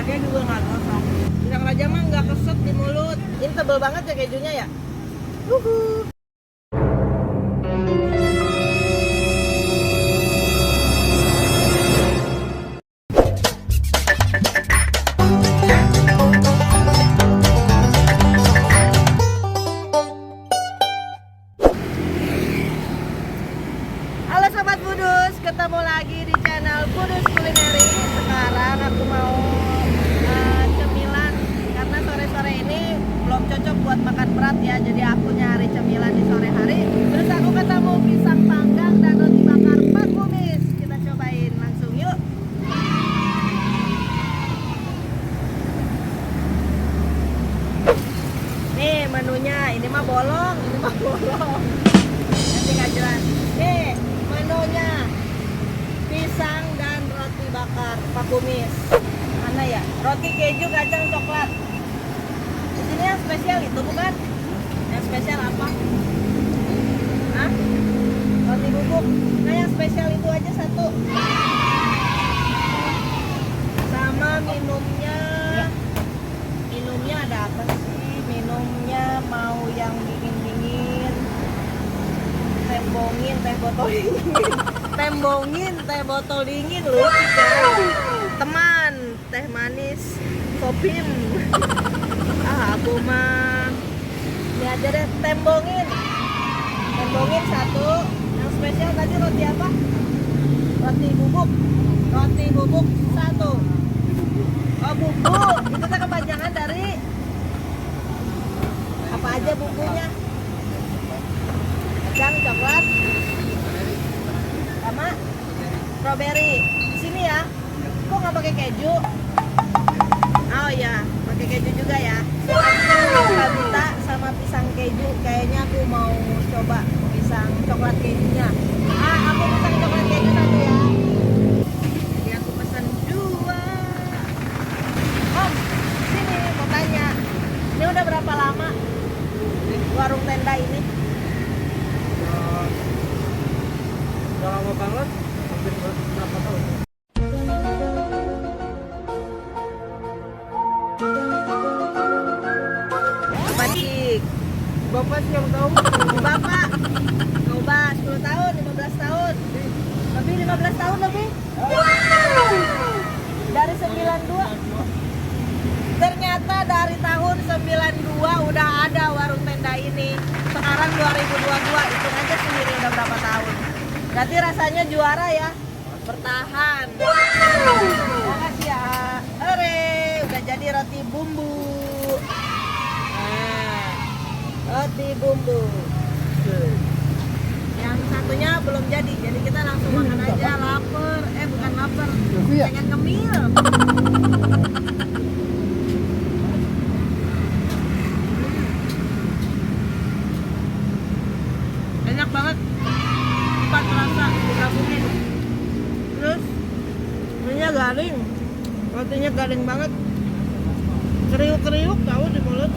Anaknya juga nggak gosong. Pisang raja mah nggak keset di mulut. Ini tebel banget ya kejunya ya. Uhuh. Halo Sobat Budus, ketemu lagi di channel Budus Kulineri. Sekarang aku mau cemilan karena sore-sore ini belum cocok buat makan berat ya. Jadi aku nyari cemilan di sore hari. Terus aku ketemu pisang panggang dan roti bakar Pak Kumis. Kita cobain langsung yuk. Nih menunya, ini mah bolong, nanti nggak jelas. Nih menunya, pisang dan roti bakar Pak Kumis. Mana ya? Roti keju kacang coklat. Di sini yang spesial itu bukan? Yang spesial apa? Hah? Roti bubuk. Nah yang spesial itu aja satu. Sama minumnya. Minumnya ada apa sih? Minumnya mau yang dingin-dingin. Tembongin teh botol dingin. Tembongin teh botol dingin loh. Teman teh manis Kopim. Aku mah ini aja deh, tembongin satu. Yang spesial tadi roti apa? Roti bubuk satu. Oh bubuk, itu kan kepanjangan dari apa aja bumbunya? Kacang coklat sama strawberry. Di sini ya. Kok nggak pakai keju? Oh ya, pakai keju juga ya. Kabita sama pisang keju. Kayaknya aku mau coba pisang coklat kejunya. Aku pesan coklat keju satu ya. Jadi aku pesan dua. Om, sini mau tanya. Ini udah berapa lama warung tenda ini? Udah lama banget, hampir berapa tahun? Apa dik? Bapak siapa tahu? Bapak coba 10 tahun, 15 tahun. Lebih 15 tahun lebih. Dari 92. Ternyata dari tahun 92 udah ada warung tenda ini. Sekarang 2022, hitung aja sendiri udah berapa tahun. Berarti rasanya juara ya. Bertahan. Makasih ya. Hore, udah jadi roti bumbu. Nah, roti bumbu. Yang satunya belum jadi kita langsung makan aja. Lapar, bukan lapar, pengen ngemil. Enak banget, empat rasa digabungin. Terus ininya garing, rotinya garing banget, kriuk-kriuk tahu di mulut.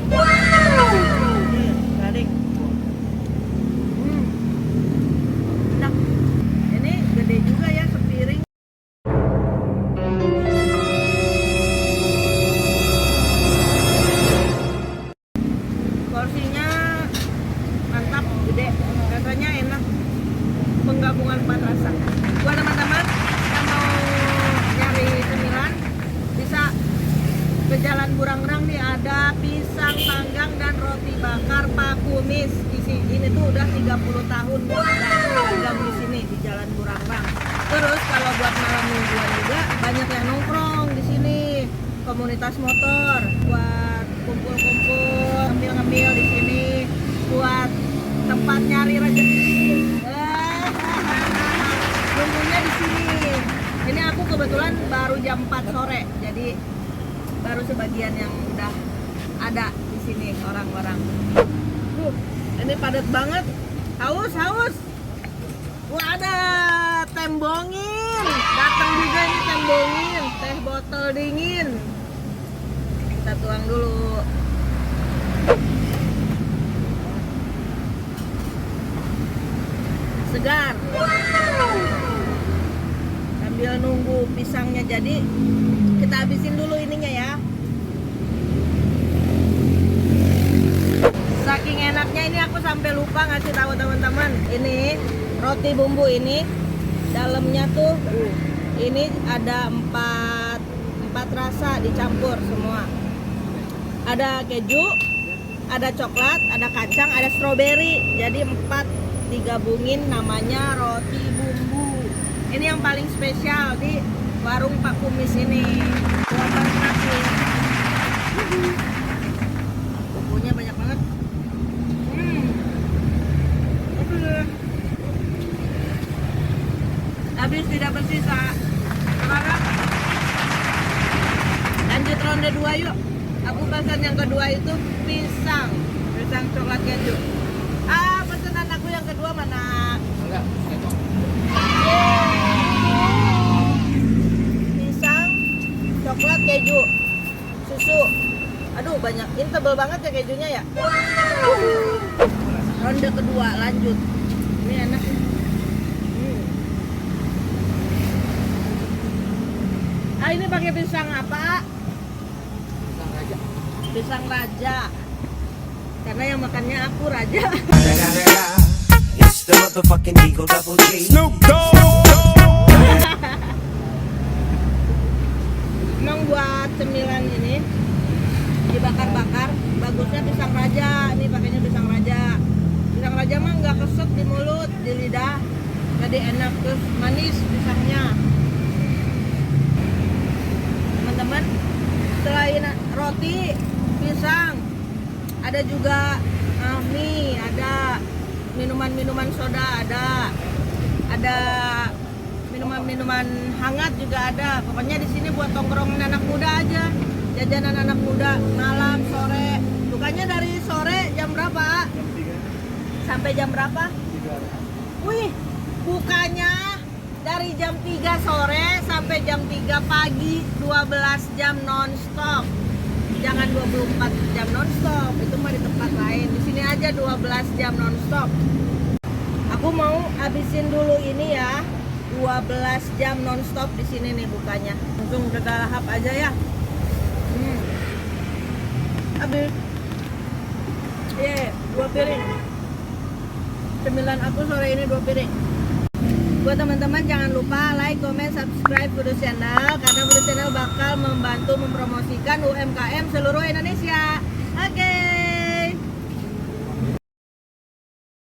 Nih, garing. Enak. Ini gede juga ya sepiring. Porsinya mantap, gede, rasanya enak. Penggabungan 4 rasa. Buat teman-teman yang mau nyari cemilan bisa ke Jalan Burangrang nih, ada pisang panggang dan roti bakar Pak Kumis. Di sini tuh udah 30 tahun dagang di sini di Jalan Burangrang. Terus kalau buat malam mingguan juga banyak yang nongkrong di sini. Komunitas motor buat kumpul-kumpul, ngemil-ngemil di sini, buat tempat nyari rezeki. Nunggunya di sini. Ini aku kebetulan baru jam 4 sore, jadi baru sebagian yang udah ada di sini orang-orang. Ini padat banget. Haus. Wah, ada tembongin. Datang juga nih tembongin, teh botol dingin. Kita tuang dulu. Segar. Sambil nunggu pisangnya jadi, kita habisin dulu ininya ya. lupa ngasih tahu teman-teman, ini roti bumbu ini dalamnya tuh ini ada empat rasa dicampur semua. Ada keju, ada coklat, ada kacang, ada stroberi. Jadi 4 digabungin namanya roti bumbu. Ini yang paling spesial di warung Pak Kumis ini. Buatan nasi. Bumbunya banyak banget. Habis tidak bersisa. Sekarang lanjut ronde 2 yuk. Aku pesan yang kedua itu pisang coklat keju. Pesanan aku yang kedua mana? Enggak, sendok. Pisang coklat keju susu. Aduh banyak, ini tebel banget ya kejunya ya. Ronde kedua lanjut. Ini enak. Ini pakai pisang apa? Pisang raja. Pisang raja. Karena yang makannya aku raja. It's the motherfucking Eagle Double G. Snoop Emang buat cemilan ini dibakar-bakar bagusnya pisang raja. Ini pakainya pisang raja. Pisang raja mah nggak keset di mulut, di lidah, jadi enak, terus manis pisangnya. Teman-teman, selain roti, pisang, ada juga mie, ada minuman-minuman soda, ada minuman-minuman hangat juga ada. Pokoknya di sini buat tongkrongan anak muda aja, jajanan anak muda malam, sore. Bukannya dari sore jam berapa? Jam 3. Sampai jam berapa? 3. Wih, bukannya dari jam 3 sore sampai jam 3 pagi, 12 jam non-stop. Jangan 24 jam non-stop, itu mah di tempat lain. Di sini aja 12 jam non-stop. Aku mau habisin dulu ini ya. 12 jam non-stop di sini nih bukanya. Langsung kita lahap aja ya. Habis. Iya, 2 piring. Cemilan aku sore ini 2 piring. Buat teman-teman jangan lupa like, comment, subscribe Budu Channel karena Budu Channel bakal membantu mempromosikan UMKM seluruh Indonesia. Oke.